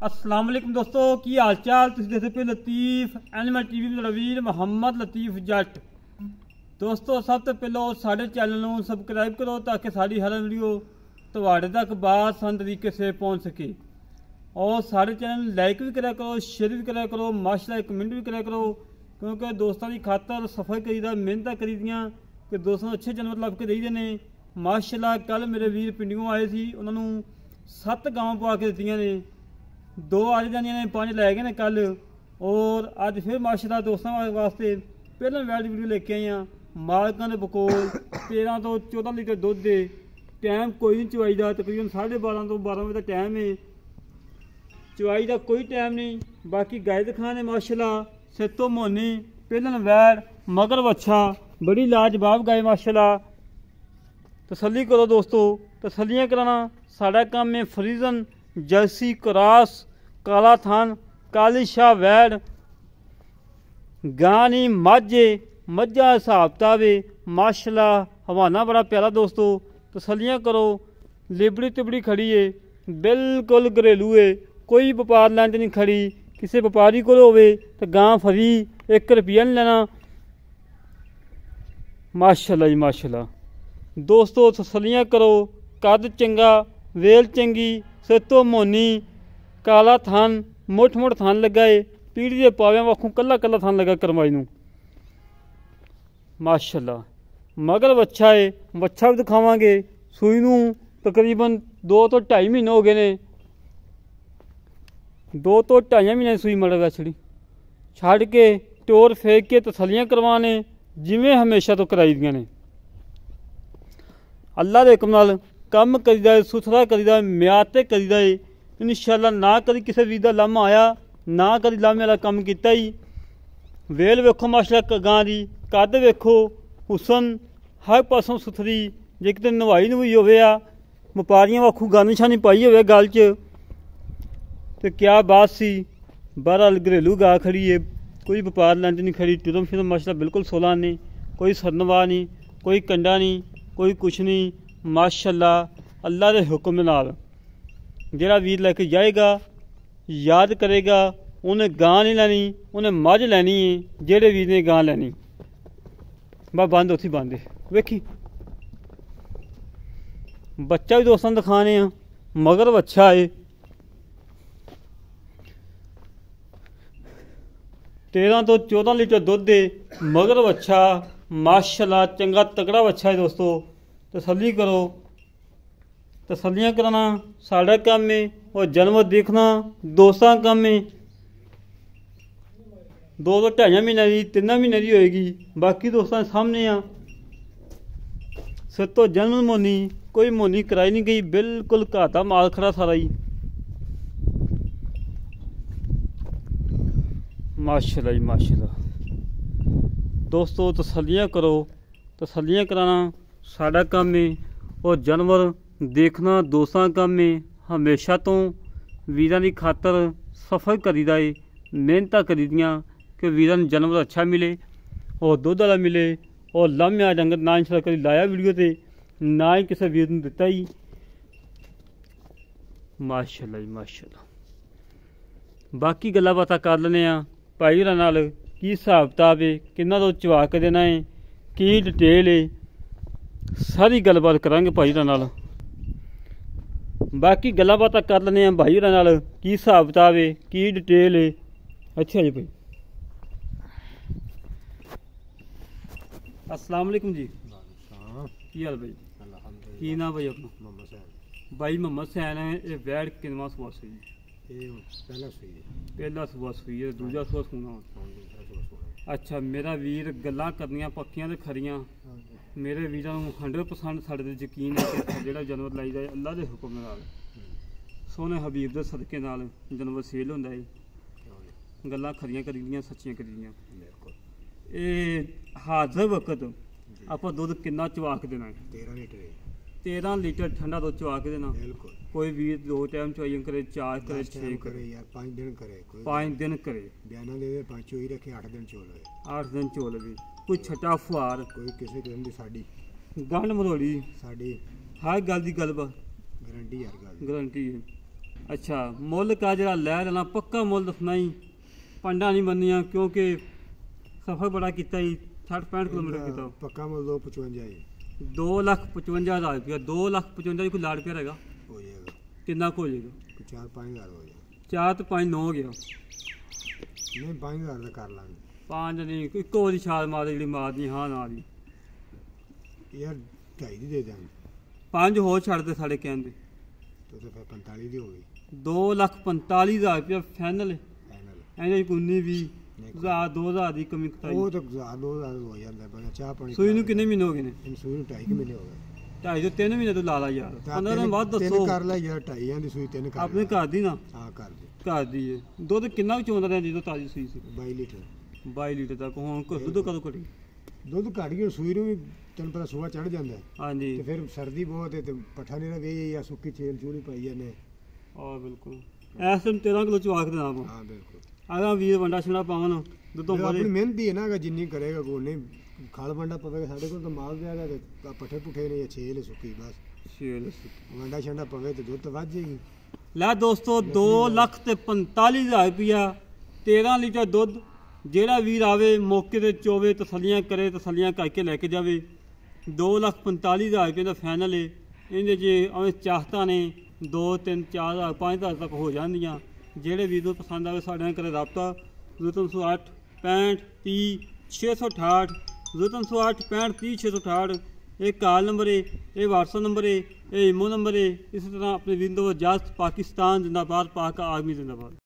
अस्सलाम वालेकुम दोस्तों की हाल चाल। तुसीं देखदे पे लतीफ एनिमल टीवी मेरा वीर मोहम्मद लतीफ जट। दोस्तों सब तो पहलो साढ़े चैनल को सबसक्राइब करो ताकि साड़ी हर वीडियो तुहाडे तक बासान तरीके से पहुँच सके। और सारे चैनल लाइक भी करा करो, शेयर भी करा करो, माशाल्लाह कमेंट भी करा करो, क्योंकि दोस्तों की खातर सफ़र करीदा मेहनत करी दियाँ कि दोस्तों अच्छे जानवर लभ के देईदे ने। माशाल्लाह कल मेरे वीर पिंडियों आए थे, उन्होंने 7 गांव पवा के दित्तियां ने, 2 आज जानियां ने, 5 लै गए ने कल। और अज फिर माशाल्लाह दोस्तों वास्ते पहला वैल्ड वीडियो लेके आए हैं। मालकां दे बकोल 13 तो 14 लीटर दुध दे। टाइम कोई नहीं चवाई का, तकरीबन 12:30 तो 12 बजे का टाइम है। चवाई का कोई टाइम नहीं। बाकी गाय दिखाने माशाल्लाह सिर मोनी पहलन वैड़ मगर वच्छा बड़ी लाजवाब गाय माशाल्लाह। तसल्ली करो दोस्तों, तसल्लियाँ कराना साड़ा काम में। फ्रीजन जर्सी क्रॉस काला थान काली शाह वैड़ गानी माझे मझा हिसाब किताब माशाल्लाह। हवाना बड़ा प्यारा दोस्तों, तसल्लियाँ करो। लिबड़ी तिबड़ी खड़ी है, बिल्कुल घरेलू है, कोई व्यापार लैन नहीं खड़ी। किसी व्यापारी को होवे तो गां फ्री, 1 रुपया नहीं लेना। माशाल्लाह जी माशाल्लाह। दोस्तों तसल्लियाँ करो। कद चंगा, वेल चंगी, सिर मोनी, काला थान, मुठ मुठ थान लगा है। पीढ़ी के पाव्या वाखों कला कला थान लगा करमाई नूं माशाल्लाह। मगर वच्छा है, वच्छा भी दिखावांगे। सूई नूं तकरीबन 2 तो 2.5 महीने हो गए ने। 2 तो 2.5 महीने सूई मड़ वैछड़ी छड़ के टोर फेंक के तसल्लियाँ करवाने जिमें हमेशा तो कराई दियां ने। अल्लाह दे हुक्म नाल कम करीदा है, सुथरा करीदा है, म्यार ते करीदा है इंशाअल्लाह। ना कभी किसी वीर दा लामा आया, ना कभी लामे वाला कम किया ही। वेल वेखो माशाल्लाह गां दी, कद वेखो, हुसन हर पासों सुथरी। जे किते नवाई नवुई होवे आ, व्यापारियों वाखू गानी छानी पाई होवे गल च, तो क्या बात सी। बहरहाल घरेलू गा खड़ी है, कोई व्यापार लैंड नहीं खड़ी। टुरम शुरम माशाल्लाह बिल्कुल 16 नहीं, कोई सरनवा नहीं, कोई कंडा नहीं, कोई कुछ नहीं माशाल्लाह। अल्लाह के हुक्म नाल जिहड़ा वीर लैके जाएगा याद करेगा, उन्हें गां नहीं लैनी, उन्हें मझ लैनी है। जेड़े वीर ने गां लैनी बस बंद उत्थे बंद है। वेखी बच्चा भी दोस्तों दिखाने मगर बच्चा है। 13 तो 14 लीटर दुध दे मगर बच्चा माशाल्लाह। चंगा तगड़ा बच्चा है दोस्तों, तसल्ली करो। तसल्लियाँ कराना साड़ा काम है और जानवर देखना दोस्तों काम है। 2 तो 2.5 महीने की 3 महीने की होएगी। बाकी दोस्तों सामने आ सिर तो जन्म मोनी, कोई मोनी कराई नहीं गई, बिल्कुल घर का माल खड़ा सारा ही माशाल्लाह जी माशाल्लाह। दोस्तों तसल्लियाँ करो, तसल्लियाँ कराना साड़ा काम है और जानवर देखना दोस्तों काम में। हमेशा तो वीरां की खातर सफ़र करीदा है, मेहनत करी दियाँ कि वीरां नूं जानवर अच्छा मिले और दुध वाला मिले। और लाम्या डंगर ना इंशाल्लाह कभी लाया वीडियो ते, ना ही किसी वीर नूं दिता ही माशाल्लाह जी माशाल्लाह। बाकी गल्लां बातां कर लैने आ भाई होरां नाल, की हिसाब किताब है, किन्ना तो चवा के देना है, की डिटेल है, सारी गलबात करांगे भाई होरां नाल। बाकी गल्लां बातां कर लैने भाई होरां नाल, की हिसाब किताब है, की डिटेल है। अच्छा जी भाई, अस्सलाम वालेकुम जी। की हाल भाई? की नाम भाई अपना? मोहम्मद सैन। भाई मोहम्मद सैन है। ये वैड़ किनवा सुबह सुई? पहला सुबह सुई है, दूजा सुबह सूना। अच्छा मेरा वीर गल्लां करनियां पक्कियां ते खरियां। मेरे वीरां नूं 100% साढ़े ते यकीन है कि जिहड़ा जानवर लाई जाए अल्लाह के हुक्म नाल सोहने हबीब के सदके नाल जानवर सेल होंदा है। गल्लां खरियां करी दियां, सच्चियां करी दियां। हाजर वक्त आप दुध किन्ना चवा के देना है? 13 लीटर ठंडा दुध चवा के देना। कोई वीर 2 टाइम चवाइयां करे, 4 करे, 6 करे, 5 दिन करे, 5 दिन करे, बयाना दे 5 चोई रखे, 8 दिन चोल 8 दिन चोल भी। कोई छटा फुहार, कोई किसी किस्म की साड़ी गंढ मरोड़ी साड़ी हर गल की गल गारंटी यार गल गारंटी है। ਅੱਛਾ ਮੁੱਲ ਕਾ ਜਿਹੜਾ ਲੈ ਲੈਣਾ ਪੱਕਾ ਮੁੱਲ ਦੱਸਣਾ ਹੀ, ਪੰਡਾ ਨਹੀਂ ਬੰਨੀਆਂ ਕਿਉਂਕਿ ਸਫ਼ਰ ਬੜਾ ਕੀਤਾ ਜੀ 60-65 ਕਿਲੋਮੀਟਰ ਕੀਤਾ। ਪੱਕਾ ਮੁੱਲ 255 ਹੈ। 2,55,000 ਰੁਪਇਆ, 2,55,000 ਕੋਈ ਲਾੜ ਪਿਆ ਹੈਗਾ ਹੋ ਜਾਏਗਾ ਕਿੰਨਾ ਕੁ ਹੋ ਜਾਏਗਾ? 4-5 ਹਜ਼ਾਰ ਹੋ ਜਾਏਗਾ। 4 ਤੇ 5 9 ਹੋ ਗਿਆ। ਨਹੀਂ 5 ਹਜ਼ਾਰ ਦਾ ਕਰ ਲਾਂਗੇ। 5 ਨਹੀਂ ਇੱਕੋ ਵਾਰੀ ਛਾਲ ਮਾਰ ਜਿਹੜੀ ਮਾਰਨੀ ਹਾਂ ਨਾ ਦੀ ਯਾਰ 2.5 ਦੀ ਦੇ ਦਾਂਗੇ। 5 ਹੋਰ ਛੱਡ ਦੇ ਸਾਡੇ ਕਹਿੰਦੇ ਤੋ ਤੇ ਫਿਰ 45 ਦੀ ਹੋ ਗਈ। 2,45,000 ਰੁਪਇਆ ਫਾਈਨਲ ਫਾਈਨਲ ਐਨੇ 19-20 ਹਜ਼ਾਰ 2,000 ਦੀ ਕਮੀ ਕਤਾਈ। ਉਹ ਤਾਂ 1000-2000 ਹੋ ਜਾਂਦਾ ਬਣਾ ਚਾਹ ਪਾਣੀ। ਸੂਈ ਨੂੰ ਕਿੰਨੇ ਮਹੀਨੇ ਹੋ ਗਏ ਨੇ? ਇਹਨੂੰ ਸੂਈ ਨੂੰ 2.5 ਮਹੀਨੇ ਹੋ ਗਏ। 2.5 ਤੋਂ 3 ਮਹੀਨੇ ਤੋਂ ਲਾ ਲਾ ਯਾਰ, 15 ਦਿਨ ਬਾਅਦ ਦੱਸੋ। 3 ਕਰ ਲੈ ਯਾਰ, 2.5 ਦੀ ਸੂਈ 3 ਕਰ ਆਪਣੇ ਘਰ ਦੀ ਨਾ? ਹਾਂ ਕਰ ਦੇ। ਘਰ ਦੀ ਹੈ। ਦੁੱਧ ਕਿੰਨਾ ਕੁ ਚੋਂਦਾ ਰਿਹਾ ਜਦੋਂ ਤਾਜ਼ੀ ਸੂਈ ਸੀ? 22 ਲੀਟਰ। 22 ਲੀਟਰ ਤੱਕ। ਹੁਣ ਦੁੱਧ ਕਦੋਂ ਘਟੀ? ਦੁੱਧ ਘਟ ਗਿਆ ਸੂਈ ਨੂੰ ਵੀ ਤੈਨੂੰ ਪਤਾ ਸੁਬਾ ਚੜ ਜਾਂਦਾ ਹਾਂਜੀ ਤੇ ਫਿਰ ਸਰਦੀ ਬਹੁਤ ਹੈ ਤੇ ਪੱਠਾ ਨਹੀਂ ਵੇ ਜਾਂ ਸੁੱਕੀ ਛੇਲ ਚੂਲੀ ਪਾਈ ਜਾਂਦੇ। ਆ ਬਿਲਕੁਲ ਇਸ ਟਾਈਮ 13 ਕਿਲੋ ਚਵਾ ਕੇ ਦੇਣਾ ਆਪਾਂ। ਹਾਂ ਬਿਲਕੁਲ। ਆਗਾ ਵੀਰ ਵੰਡਾ ਛਣਾ ਪਾਵਨ ਦੁੱਧੋਂ ਬਾਅਦ ਆਪਣੀ ਮਿਹਨਤੀ ਹੈ ਨਾ, ਅਗਰ ਜਿੰਨੀ ਕਰੇਗਾ ਕੋਈ ਨਹੀਂ ਖਾਲ ਵੰਡਾ ਪਵੇਗਾ। ਸਾਡੇ ਕੋਲ ਤਾਂ ਮਾਲ ਦਿਆਗਾ ਤੇ ਪੱਠੇ ਪੁੱਠੇ ਨੇ ਜਾਂ ਛੇਲ ਸੁੱਕੀ ਬਸ। ਛੇਲ ਵੰਡਾ ਛੰਡਾ ਪਵੇ ਤੇ ਦੁੱਧ ਵੱਧ ਜਾਏਗੀ। ਲੈ ਦੋਸਤੋ 2,45,000 ਰੁਪਇਆ 13 ਲੀਟਰ ਦੁੱਧ। ਜਿਹੜਾ ਵੀਰ ਆਵੇ ਮੌਕੇ ਤੇ ਚੋਵੇ ਤਸੱਲੀਆਂ ਕਰੇ, ਤਸੱਲੀਆਂ ਕਰਕੇ ਲੈ ਕੇ ਜਾਵੇ। 2,45,000 ਰੁਪਏ ਦਾ ਫਾਈਨਲ ਹੈ। ਇਹਦੇ ਜੇ ਐਵੇਂ ਚਾਹਤਾਂ ਨੇ 2 3 4 ਹਜ਼ਾਰ 5 ਹਜ਼ਾਰ ਤੱਕ ਹੋ ਜਾਂਦੀਆਂ। ਜਿਹੜੇ ਵੀਰ ਨੂੰ ਪਸੰਦ ਆਵੇ ਸਾਡੇ ਨਾਲ ਕਰੇ ਰਾਬਤਾ 0308 65 30 668 0308 65 30 668। ਇਹ ਕਾਲ ਨੰਬਰ ਹੈ, ਇਹ WhatsApp ਨੰਬਰ ਹੈ, ਇਹ ਈਮੋ ਨੰਬਰ ਹੈ। ਇਸੇ ਤਰ੍ਹਾਂ ਆਪਣੇ ਵੀਰ ਨੂੰ ਇਜਾਜ਼ਤ। ਪਾਕਿਸਤਾਨ ਜ਼ਿੰਦਾਬਾਦ, ਪਾਕ ਆਰਮੀ ਜ਼ਿੰਦਾਬਾਦ।